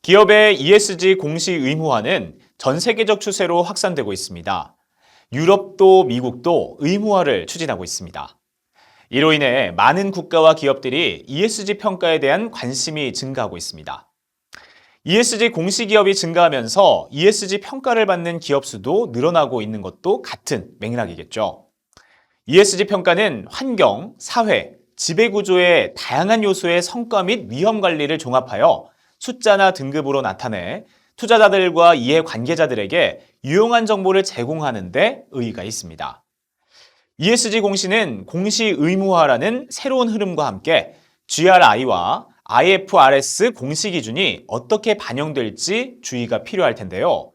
기업의 ESG 공시 의무화는 전 세계적 추세로 확산되고 있습니다. 유럽도 미국도 의무화를 추진하고 있습니다. 이로 인해 많은 국가와 기업들이 ESG 평가에 대한 관심이 증가하고 있습니다. ESG 공시 기업이 증가하면서 ESG 평가를 받는 기업 수도 늘어나고 있는 것도 같은 맥락이겠죠. ESG 평가는 환경, 사회, 지배구조의 다양한 요소의 성과 및 위험 관리를 종합하여 숫자나 등급으로 나타내 투자자들과 이해관계자들에게 유용한 정보를 제공하는 데 의의가 있습니다. ESG 공시는 공시 의무화라는 새로운 흐름과 함께 GRI와 IFRS 공시 기준이 어떻게 반영될지 주의가 필요할 텐데요.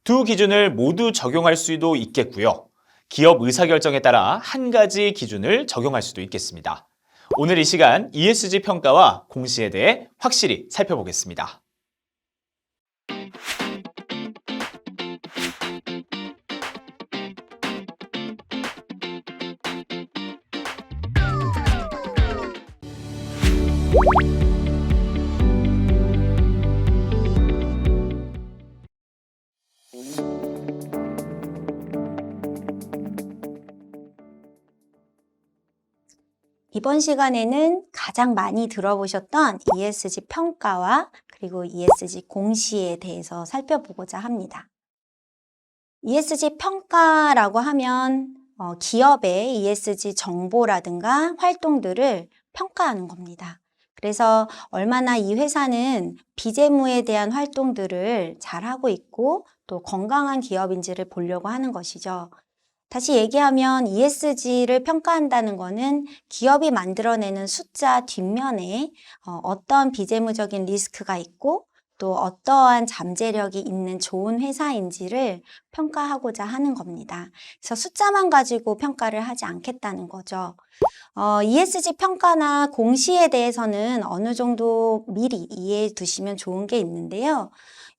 두 기준을 모두 적용할 수도 있겠고요. 기업 의사결정에 따라 한 가지 기준을 적용할 수도 있겠습니다. 오늘 이 시간 ESG 평가와 공시에 대해 확실히 살펴보겠습니다. 이번 시간에는 가장 많이 들어보셨던 ESG 평가와 그리고 ESG 공시에 대해서 살펴보고자 합니다. ESG 평가라고 하면 기업의 ESG 정보라든가 활동들을 평가하는 겁니다. 그래서 얼마나 이 회사는 비재무에 대한 활동들을 잘하고 있고 또 건강한 기업인지를 보려고 하는 것이죠. 다시 얘기하면 ESG를 평가한다는 것은 기업이 만들어내는 숫자 뒷면에 어떤 비재무적인 리스크가 있고 또 어떠한 잠재력이 있는 좋은 회사인지를 평가하고자 하는 겁니다. 그래서 숫자만 가지고 평가를 하지 않겠다는 거죠. ESG 평가나 공시에 대해서는 어느 정도 미리 이해해 두시면 좋은 게 있는데요.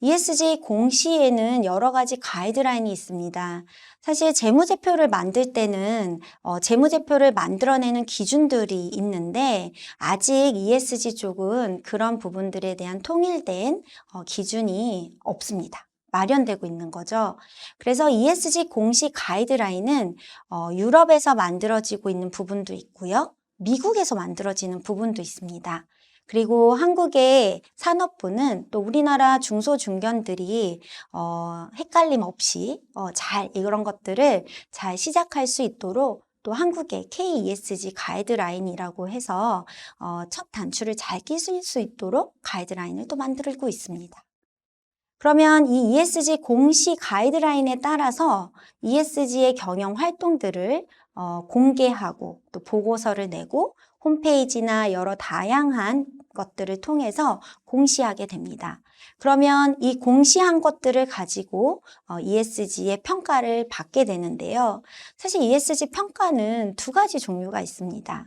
ESG 공시에는 여러 가지 가이드라인이 있습니다. 사실 재무제표를 만들 때는 재무제표를 만들어내는 기준들이 있는데 아직 ESG 쪽은 그런 부분들에 대한 통일된 기준이 없습니다. 마련되고 있는 거죠. 그래서 ESG 공시 가이드라인은 유럽에서 만들어지고 있는 부분도 있고요. 미국에서 만들어지는 부분도 있습니다. 그리고 한국의 산업부는 또 우리나라 중소중견들이 헷갈림 없이 잘 이런 것들을 잘 시작할 수 있도록 또 한국의 KESG 가이드라인이라고 해서 첫 단추를 잘 끼실 수 있도록 가이드라인을 또 만들고 있습니다. 그러면 이 ESG 공시 가이드라인에 따라서 ESG의 경영 활동들을 공개하고 또 보고서를 내고 홈페이지나 여러 다양한 것들을 통해서 공시하게 됩니다. 그러면 이 공시한 것들을 가지고 ESG의 평가를 받게 되는데요. 사실 ESG 평가는 두 가지 종류가 있습니다.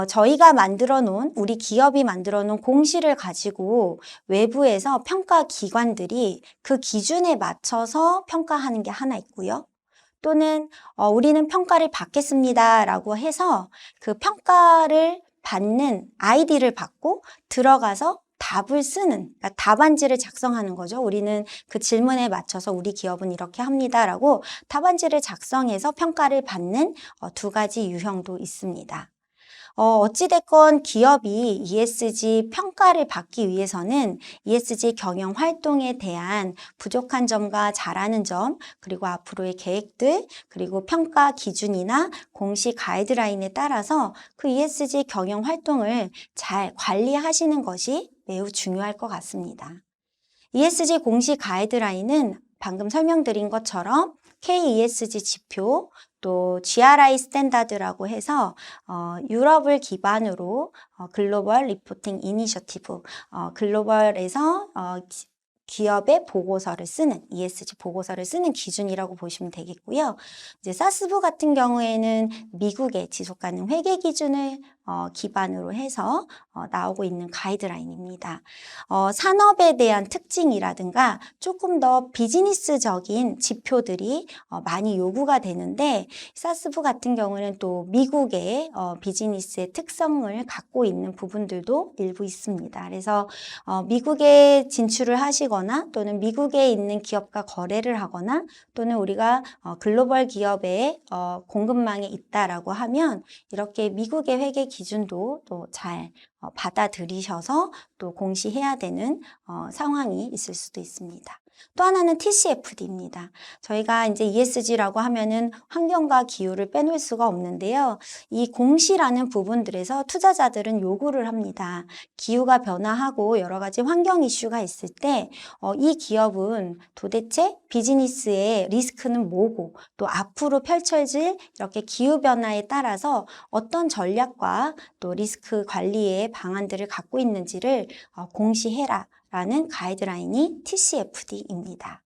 저희가 만들어 놓은, 우리 기업이 만들어 놓은 공시를 가지고 외부에서 평가 기관들이 그 기준에 맞춰서 평가하는 게 하나 있고요. 또는 우리는 평가를 받겠습니다 라고 해서 그 평가를 받는 아이디를 받고 들어가서 답을 쓰는, 그러니까 답안지를 작성하는 거죠. 우리는 그 질문에 맞춰서 우리 기업은 이렇게 합니다라고 답안지를 작성해서 평가를 받는 두 가지 유형도 있습니다. 어찌됐건 기업이 ESG 평가를 받기 위해서는 ESG 경영 활동에 대한 부족한 점과 잘하는 점, 그리고 앞으로의 계획들, 그리고 평가 기준이나 공시 가이드라인에 따라서 그 ESG 경영 활동을 잘 관리하시는 것이 매우 중요할 것 같습니다. ESG 공시 가이드라인은 방금 설명드린 것처럼 KESG 지표, 또 GRI 스탠다드라고 해서 유럽을 기반으로 글로벌 리포팅 이니셔티브, 글로벌에서 기업의 보고서를 쓰는 ESG 보고서를 쓰는 기준이라고 보시면 되겠고요. 이제 사스부 같은 경우에는 미국의 지속 가능 회계 기준을 기반으로 해서 나오고 있는 가이드라인입니다. 산업에 대한 특징이라든가 조금 더 비즈니스적인 지표들이 많이 요구가 되는데 사스부 같은 경우는 또 미국의 비즈니스의 특성을 갖고 있는 부분들도 일부 있습니다. 그래서 미국에 진출을 하시거나 또는 미국에 있는 기업과 거래를 하거나 또는 우리가 글로벌 기업의 공급망에 있다라고 하면 이렇게 미국의 회계 기준도 또 잘 받아들이셔서 또 공시해야 되는 상황이 있을 수도 있습니다. 또 하나는 TCFD입니다. 저희가 이제 ESG라고 하면은 환경과 기후를 빼놓을 수가 없는데요. 이 공시라는 부분들에서 투자자들은 요구를 합니다. 기후가 변화하고 여러 가지 환경 이슈가 있을 때 이 기업은 도대체 비즈니스의 리스크는 뭐고 또 앞으로 펼쳐질 이렇게 기후 변화에 따라서 어떤 전략과 또 리스크 관리의 방안들을 갖고 있는지를 공시해라 라는 가이드라인이 TCFD입니다.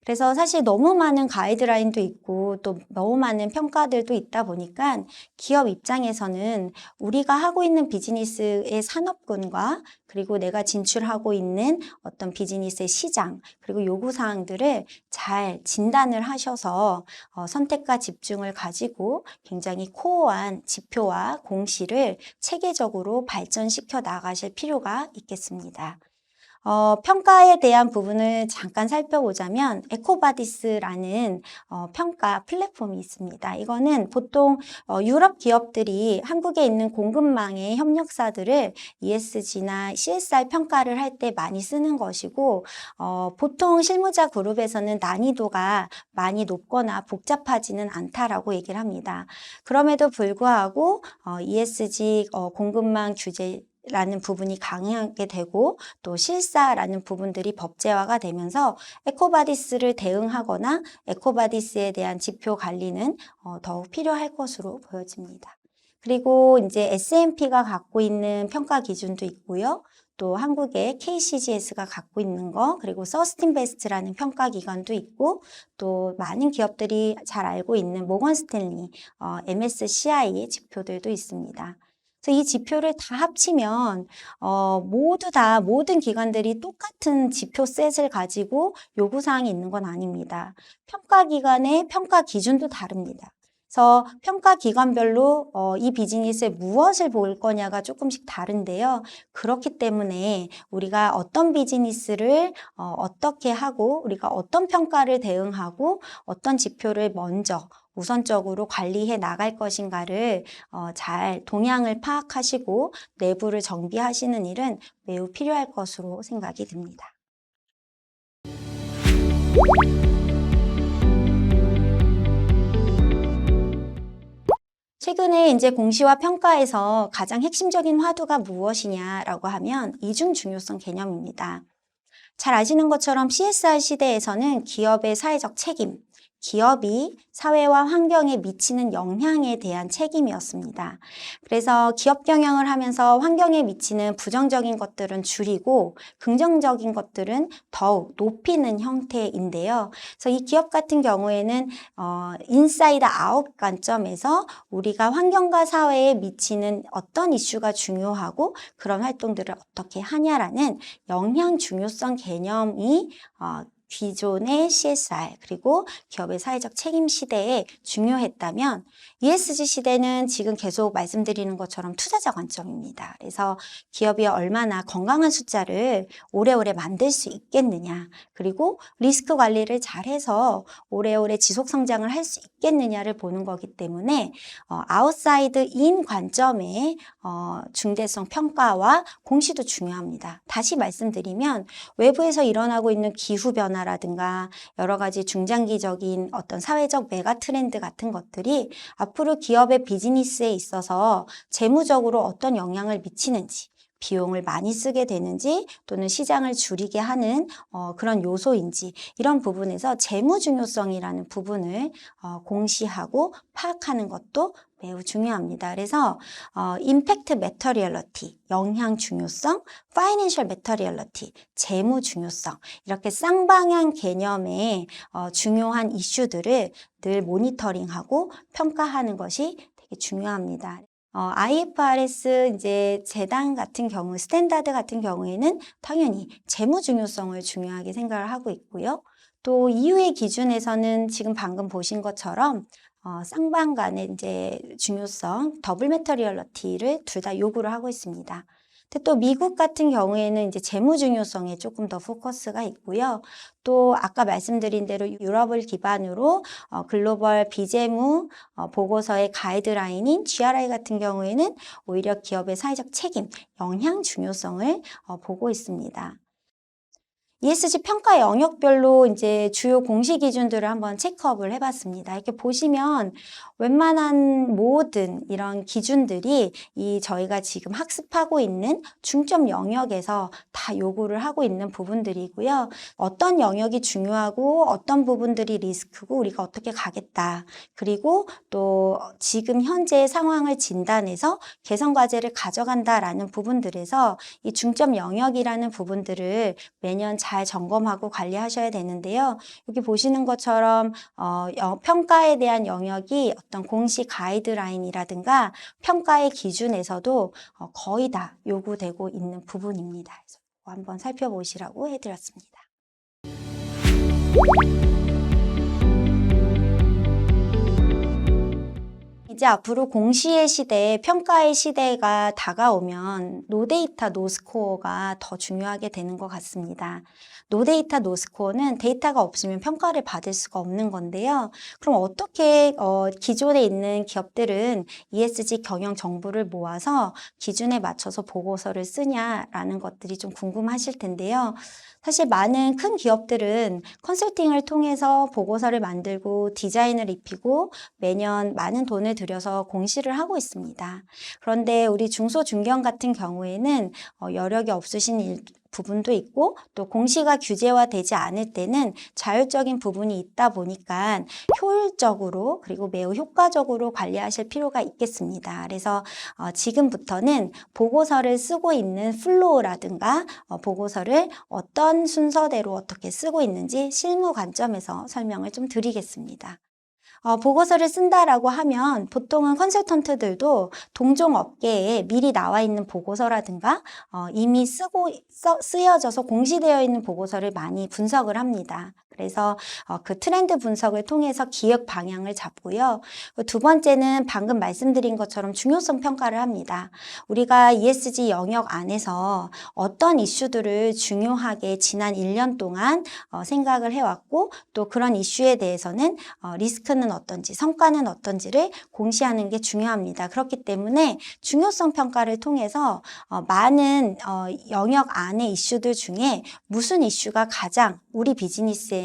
그래서 사실 너무 많은 가이드라인도 있고 또 너무 많은 평가들도 있다 보니까 기업 입장에서는 우리가 하고 있는 비즈니스의 산업군과 그리고 내가 진출하고 있는 어떤 비즈니스의 시장 그리고 요구사항들을 잘 진단을 하셔서 선택과 집중을 가지고 굉장히 코어한 지표와 공시를 체계적으로 발전시켜 나가실 필요가 있겠습니다. 평가에 대한 부분을 잠깐 살펴보자면 에코바디스라는 평가 플랫폼이 있습니다. 이거는 보통 유럽 기업들이 한국에 있는 공급망의 협력사들을 ESG나 CSR 평가를 할 때 많이 쓰는 것이고 보통 실무자 그룹에서는 난이도가 많이 높거나 복잡하지는 않다라고 얘기를 합니다. 그럼에도 불구하고 ESG 공급망 규제 라는 부분이 강하게 되고 또 실사라는 부분들이 법제화가 되면서 에코바디스를 대응하거나 에코바디스에 대한 지표 관리는 더욱 필요할 것으로 보여집니다. 그리고 이제 S&P가 갖고 있는 평가 기준도 있고요. 또 한국의 KCGS가 갖고 있는 거, 그리고 서스틴베스트라는 평가 기관도 있고, 또 많은 기업들이 잘 알고 있는 모건 스탠리, MSCI의 지표들도 있습니다. 그래서 이 지표를 다 합치면 모두 다 모든 기관들이 똑같은 지표 셋을 가지고 요구사항이 있는 건 아닙니다. 평가 기관의 평가 기준도 다릅니다. 그래서 평가 기관별로 이 비즈니스에 무엇을 볼 거냐가 조금씩 다른데요. 그렇기 때문에 우리가 어떤 비즈니스를 어떻게 하고 우리가 어떤 평가를 대응하고 어떤 지표를 먼저 우선적으로 관리해 나갈 것인가를 잘 동향을 파악하시고 내부를 정비하시는 일은 매우 필요할 것으로 생각이 듭니다. 최근에 이제 공시와 평가에서 가장 핵심적인 화두가 무엇이냐라고 하면 이중 중요성 개념입니다. 잘 아시는 것처럼 CSR 시대에서는 기업의 사회적 책임, 기업이 사회와 환경에 미치는 영향에 대한 책임이었습니다. 그래서 기업 경영을 하면서 환경에 미치는 부정적인 것들은 줄이고 긍정적인 것들은 더욱 높이는 형태인데요. 그래서 이 기업 같은 경우에는 인사이드 아웃 관점에서 우리가 환경과 사회에 미치는 어떤 이슈가 중요하고 그런 활동들을 어떻게 하냐라는 영향 중요성 개념이 기존의 CSR 그리고 기업의 사회적 책임 시대에 중요했다면 ESG 시대는 지금 계속 말씀드리는 것처럼 투자자 관점입니다. 그래서 기업이 얼마나 건강한 숫자를 오래오래 만들 수 있겠느냐 그리고 리스크 관리를 잘해서 오래오래 지속 성장을 할 수 있겠느냐를 보는 거기 때문에 아웃사이드 인 관점의 중대성 평가와 공시도 중요합니다. 다시 말씀드리면 외부에서 일어나고 있는 기후변화라든가 여러 가지 중장기적인 어떤 사회적 메가 트렌드 같은 것들이 앞으로 기업의 비즈니스에 있어서 재무적으로 어떤 영향을 미치는지 비용을 많이 쓰게 되는지 또는 시장을 줄이게 하는 그런 요소인지 이런 부분에서 재무 중요성이라는 부분을 공시하고 파악하는 것도 매우 중요합니다. 그래서 임팩트 매터리얼리티, 영향 중요성, 파이낸셜 매터리얼리티, 재무 중요성 이렇게 쌍방향 개념의 중요한 이슈들을 늘 모니터링하고 평가하는 것이 되게 중요합니다. IFRS 이제 재단 같은 경우, 스탠다드 같은 경우에는 당연히 재무 중요성을 중요하게 생각을 하고 있고요. 또 EU의 기준에서는 지금 방금 보신 것처럼 쌍방 간의 이제 중요성, 더블 매터리얼리티를 둘 다 요구를 하고 있습니다. 근데 또 미국 같은 경우에는 이제 재무 중요성에 조금 더 포커스가 있고요. 또 아까 말씀드린 대로 유럽을 기반으로 글로벌 비재무 보고서의 가이드라인인 GRI 같은 경우에는 오히려 기업의 사회적 책임, 영향 중요성을 보고 있습니다. ESG 평가 영역별로 이제 주요 공시 기준들을 한번 체크업을 해봤습니다. 이렇게 보시면 웬만한 모든 이런 기준들이 저희가 지금 학습하고 있는 중점 영역에서 다 요구를 하고 있는 부분들이고요. 어떤 영역이 중요하고 어떤 부분들이 리스크고 우리가 어떻게 가겠다. 그리고 또 지금 현재의 상황을 진단해서 개선 과제를 가져간다라는 부분들에서 이 중점 영역이라는 부분들을 매년 잘 점검하고 관리하셔야 되는데요. 여기 보시는 것처럼 평가에 대한 영역이 어떤 공시 가이드라인이라든가 평가의 기준에서도 거의 다 요구되고 있는 부분입니다. 그래서 한번 살펴보시라고 해드렸습니다. 이제 앞으로 공시의 시대, 평가의 시대가 다가오면 노데이터, 노스코어가 더 중요하게 되는 것 같습니다. 노데이터, 노스코어는 데이터가 없으면 평가를 받을 수가 없는 건데요. 그럼 어떻게 기존에 있는 기업들은 ESG 경영 정보를 모아서 기준에 맞춰서 보고서를 쓰냐라는 것들이 좀 궁금하실 텐데요. 사실 많은 큰 기업들은 컨설팅을 통해서 보고서를 만들고 디자인을 입히고 매년 많은 돈을 들여서 공시를 하고 있습니다. 그런데 우리 중소, 중견 같은 경우에는 여력이 없으신 부분도 있고 또 공시가 규제화되지 않을 때는 자율적인 부분이 있다 보니까 효율적으로 그리고 매우 효과적으로 관리하실 필요가 있겠습니다. 그래서 지금부터는 보고서를 쓰고 있는 플로우라든가 보고서를 어떤 순서대로 어떻게 쓰고 있는지 실무 관점에서 설명을 좀 드리겠습니다. 보고서를 쓴다라고 하면 보통은 컨설턴트들도 동종 업계에 미리 나와 있는 보고서라든가 이미 쓰여져서 공시되어 있는 보고서를 많이 분석을 합니다. 그래서 그 트렌드 분석을 통해서 기획 방향을 잡고요. 두 번째는 방금 말씀드린 것처럼 중요성 평가를 합니다. 우리가 ESG 영역 안에서 어떤 이슈들을 중요하게 지난 1년 동안 생각을 해왔고 또 그런 이슈에 대해서는 리스크는 어떤지 성과는 어떤지를 공시하는 게 중요합니다. 그렇기 때문에 중요성 평가를 통해서 많은 영역 안의 이슈들 중에 무슨 이슈가 가장 우리 비즈니스에서는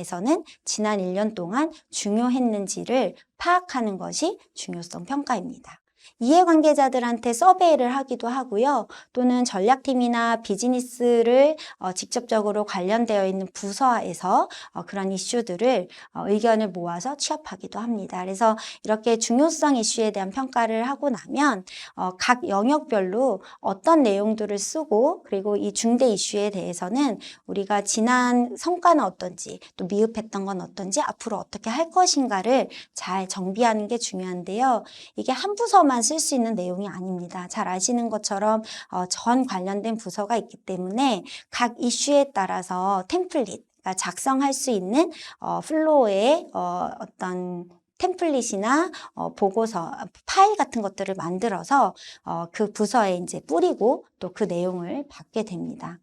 지난 1년 동안 중요했는지를 파악하는 것이 중요성 평가입니다. 이해관계자들한테 서베이를 하기도 하고요. 또는 전략팀이나 비즈니스를 직접적으로 관련되어 있는 부서에서 그런 이슈들을 의견을 모아서 취합하기도 합니다. 그래서 이렇게 중요성 이슈에 대한 평가를 하고 나면 각 영역별로 어떤 내용들을 쓰고 그리고 이 중대 이슈에 대해서는 우리가 지난 성과는 어떤지 또 미흡했던 건 어떤지 앞으로 어떻게 할 것인가를 잘 정비하는 게 중요한데요. 이게 한 부서만 쓸 수 있는 내용이 아닙니다. 잘 아시는 것처럼 전 관련된 부서가 있기 때문에 각 이슈에 따라서 템플릿, 그러니까 작성할 수 있는 플로우의 어떤 템플릿이나 보고서, 파일 같은 것들을 만들어서 그 부서에 이제 뿌리고 또 그 내용을 받게 됩니다.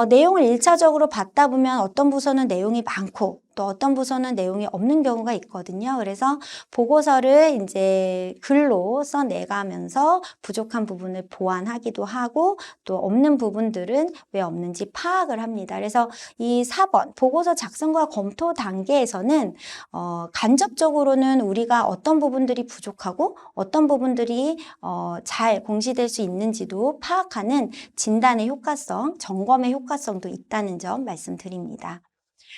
내용을 1차적으로 받다 보면 어떤 부서는 내용이 많고 또 어떤 부서는 내용이 없는 경우가 있거든요. 그래서 보고서를 이제 글로 써내가면서 부족한 부분을 보완하기도 하고 또 없는 부분들은 왜 없는지 파악을 합니다. 그래서 이 4번 보고서 작성과 검토 단계에서는 간접적으로는 우리가 어떤 부분들이 부족하고 어떤 부분들이 잘 공시될 수 있는지도 파악하는 진단의 효과성, 점검의 효과성도 있다는 점 말씀드립니다.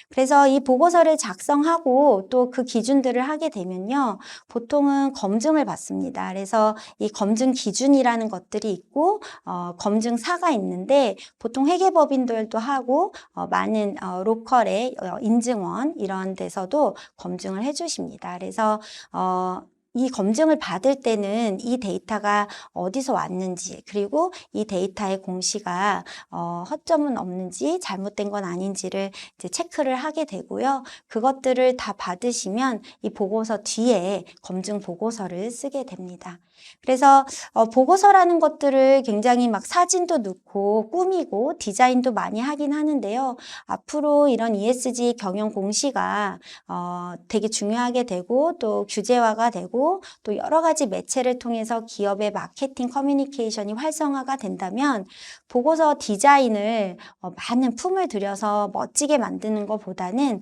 그래서 이 보고서를 작성하고 또 그 기준들을 하게 되면요, 보통은 검증을 받습니다. 그래서 이 검증 기준이라는 것들이 있고, 검증사가 있는데, 보통 회계법인들도 하고, 많은 로컬의 인증원 이런 데서도 검증을 해주십니다. 그래서 이 검증을 받을 때는 이 데이터가 어디서 왔는지, 그리고 이 데이터의 공시가 허점은 없는지 잘못된 건 아닌지를 이제 체크를 하게 되고요. 그것들을 다 받으시면 이 보고서 뒤에 검증 보고서를 쓰게 됩니다. 그래서 보고서라는 것들을 굉장히 막 사진도 넣고 꾸미고 디자인도 많이 하긴 하는데요. 앞으로 이런 ESG 경영 공시가 되게 중요하게 되고 또 규제화가 되고 또 여러 가지 매체를 통해서 기업의 마케팅 커뮤니케이션이 활성화가 된다면 보고서 디자인을 많은 품을 들여서 멋지게 만드는 것보다는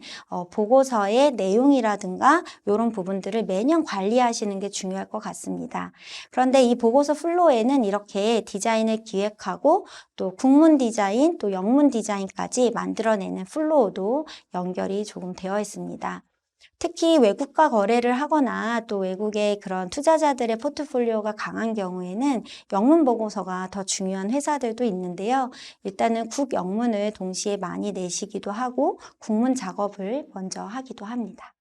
보고서의 내용이라든가 이런 부분들을 매년 관리하시는 게 중요할 것 같습니다. 그런데 이 보고서 플로에는 이렇게 디자인을 기획하고 또 국문 디자인, 또 영문 디자인까지 만들어내는 플로우도 연결이 조금 되어 있습니다. 특히 외국과 거래를 하거나 또 외국의 그런 투자자들의 포트폴리오가 강한 경우에는 영문 보고서가 더 중요한 회사들도 있는데요. 일단은 국영문을 동시에 많이 내시기도 하고 국문 작업을 먼저 하기도 합니다.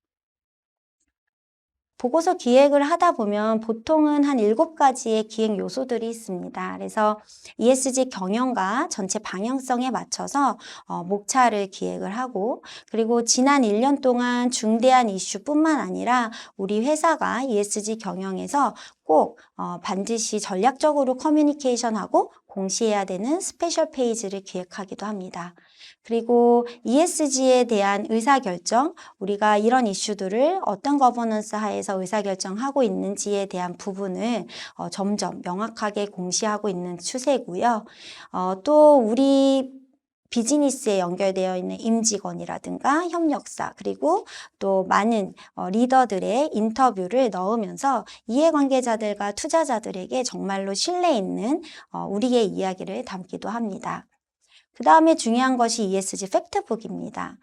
보고서 기획을 하다 보면 보통은 한 7가지의 기획 요소들이 있습니다. 그래서 ESG 경영과 전체 방향성에 맞춰서 목차를 기획을 하고 그리고 지난 1년 동안 중대한 이슈뿐만 아니라 우리 회사가 ESG 경영에서 꼭 반드시 전략적으로 커뮤니케이션하고 공시해야 되는 스페셜 페이지를 기획하기도 합니다. 그리고 ESG에 대한 의사결정, 우리가 이런 이슈들을 어떤 거버넌스 하에서 의사결정하고 있는지에 대한 부분을 점점 명확하게 공시하고 있는 추세고요. 또 우리 비즈니스에 연결되어 있는 임직원이라든가 협력사 그리고 또 많은 리더들의 인터뷰를 넣으면서 이해관계자들과 투자자들에게 정말로 신뢰 있는 우리의 이야기를 담기도 합니다. 그 다음에 중요한 것이 ESG 팩트북입니다.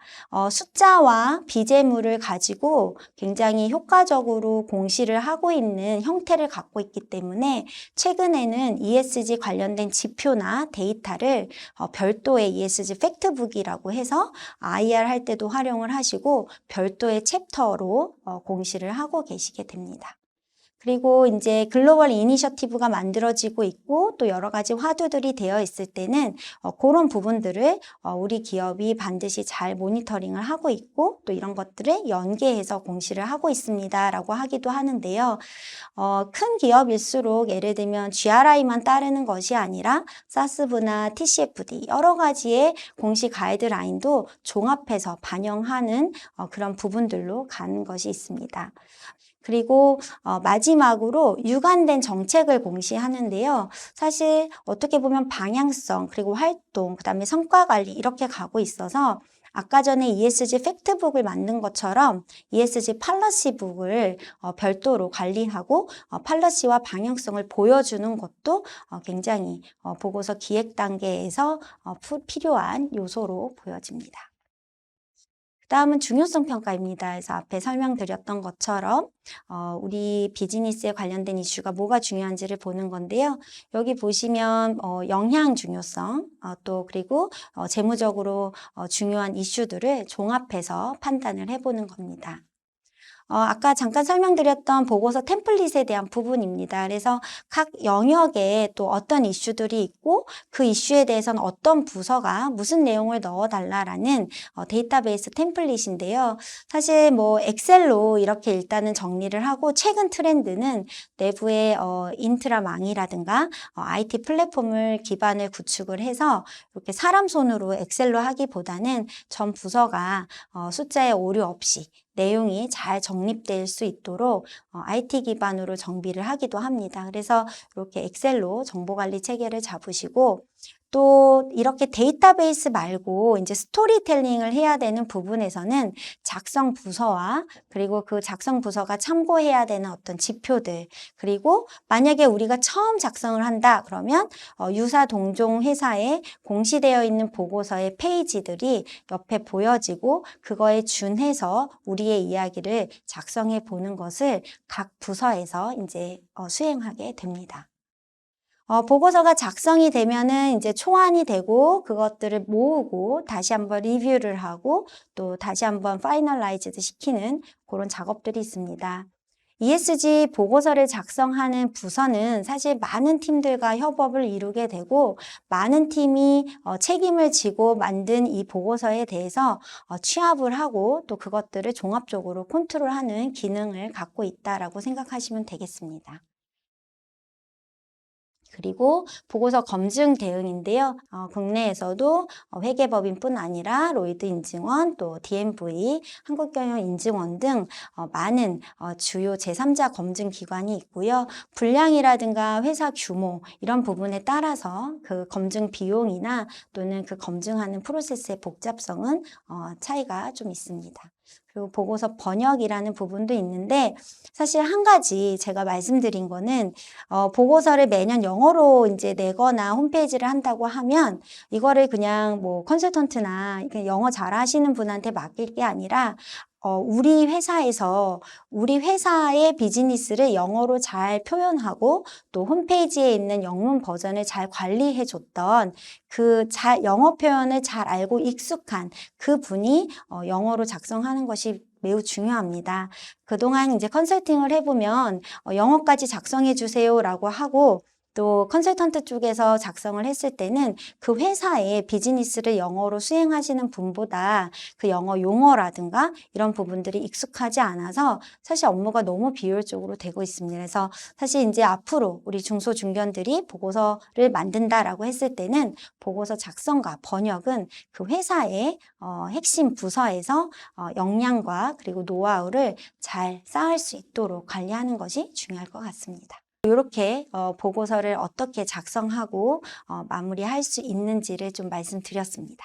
숫자와 비재물을 가지고 굉장히 효과적으로 공시를 하고 있는 형태를 갖고 있기 때문에 최근에는 ESG 관련된 지표나 데이터를 별도의 ESG 팩트북이라고 해서 IR 할 때도 활용을 하시고 별도의 챕터로 공시를 하고 계시게 됩니다. 그리고 이제 글로벌 이니셔티브가 만들어지고 있고 또 여러 가지 화두들이 되어 있을 때는 그런 부분들을 우리 기업이 반드시 잘 모니터링을 하고 있고 또 이런 것들을 연계해서 공시를 하고 있습니다라고 하기도 하는데요. 큰 기업일수록 예를 들면 GRI만 따르는 것이 아니라 사스부나 TCFD 여러 가지의 공시 가이드라인도 종합해서 반영하는 그런 부분들로 가는 것이 있습니다. 그리고 마지막으로 유관된 정책을 공시하는데요. 사실 어떻게 보면 방향성, 그리고 활동, 그다음에 성과 관리 이렇게 가고 있어서 아까 전에 ESG 팩트북을 만든 것처럼 ESG 팔러시북을 별도로 관리하고 팔러시와 방향성을 보여주는 것도 굉장히 보고서 기획 단계에서 필요한 요소로 보여집니다. 다음은 중요성 평가입니다. 그래서 앞에 설명드렸던 것처럼 우리 비즈니스에 관련된 이슈가 뭐가 중요한지를 보는 건데요. 여기 보시면 영향 중요성, 또 그리고 재무적으로 중요한 이슈들을 종합해서 판단을 해보는 겁니다. 아까 잠깐 설명드렸던 보고서 템플릿에 대한 부분입니다. 그래서 각 영역에 또 어떤 이슈들이 있고 그 이슈에 대해서는 어떤 부서가 무슨 내용을 넣어달라라는 데이터베이스 템플릿인데요. 사실 뭐 엑셀로 이렇게 일단은 정리를 하고 최근 트렌드는 내부의 인트라망이라든가 IT 플랫폼을 기반을 구축을 해서 이렇게 사람 손으로 엑셀로 하기보다는 전 부서가 숫자에 오류 없이 내용이 잘 정립될 수 있도록 IT 기반으로 정비를 하기도 합니다. 그래서 이렇게 엑셀로 정보관리 체계를 잡으시고 또 이렇게 데이터베이스 말고 이제 스토리텔링을 해야 되는 부분에서는 작성 부서와 그리고 그 작성 부서가 참고해야 되는 어떤 지표들 그리고 만약에 우리가 처음 작성을 한다 그러면 유사 동종 회사에 공시되어 있는 보고서의 페이지들이 옆에 보여지고 그거에 준해서 우리의 이야기를 작성해 보는 것을 각 부서에서 이제 수행하게 됩니다. 보고서가 작성이 되면은 이제 초안이 되고 그것들을 모으고 다시 한번 리뷰를 하고 또 다시 한번 파이널라이즈드 시키는 그런 작업들이 있습니다. ESG 보고서를 작성하는 부서는 사실 많은 팀들과 협업을 이루게 되고 많은 팀이 책임을 지고 만든 이 보고서에 대해서 취합을 하고 또 그것들을 종합적으로 컨트롤하는 기능을 갖고 있다라고 생각하시면 되겠습니다. 그리고 보고서 검증 대응인데요. 국내에서도 회계법인뿐 아니라 로이드 인증원, 또 DMV, 한국경영인증원 등 많은 주요 제3자 검증 기관이 있고요. 분량이라든가 회사 규모 이런 부분에 따라서 그 검증 비용이나 또는 그 검증하는 프로세스의 복잡성은 차이가 좀 있습니다. 그리고 보고서 번역이라는 부분도 있는데 사실 한 가지 제가 말씀드린 거는 보고서를 매년 영어로 이제 내거나 홈페이지를 한다고 하면 이거를 그냥 뭐 컨설턴트나 영어 잘하시는 분한테 맡길 게 아니라 우리 회사에서 우리 회사의 비즈니스를 영어로 잘 표현하고 또 홈페이지에 있는 영문 버전을 잘 관리해 줬던 그 영어 표현을 잘 알고 익숙한 그 분이 영어로 작성하는 것이 매우 중요합니다. 그동안 이제 컨설팅을 해보면 영어까지 작성해 주세요라고 하고 또 컨설턴트 쪽에서 작성을 했을 때는 그 회사의 비즈니스를 영어로 수행하시는 분보다 그 영어 용어라든가 이런 부분들이 익숙하지 않아서 사실 업무가 너무 비효율적으로 되고 있습니다. 그래서 사실 이제 앞으로 우리 중소중견들이 보고서를 만든다라고 했을 때는 보고서 작성과 번역은 그 회사의 핵심 부서에서 역량과 그리고 노하우를 잘 쌓을 수 있도록 관리하는 것이 중요할 것 같습니다. 이렇게 보고서를 어떻게 작성하고 마무리할 수 있는지를 좀 말씀드렸습니다.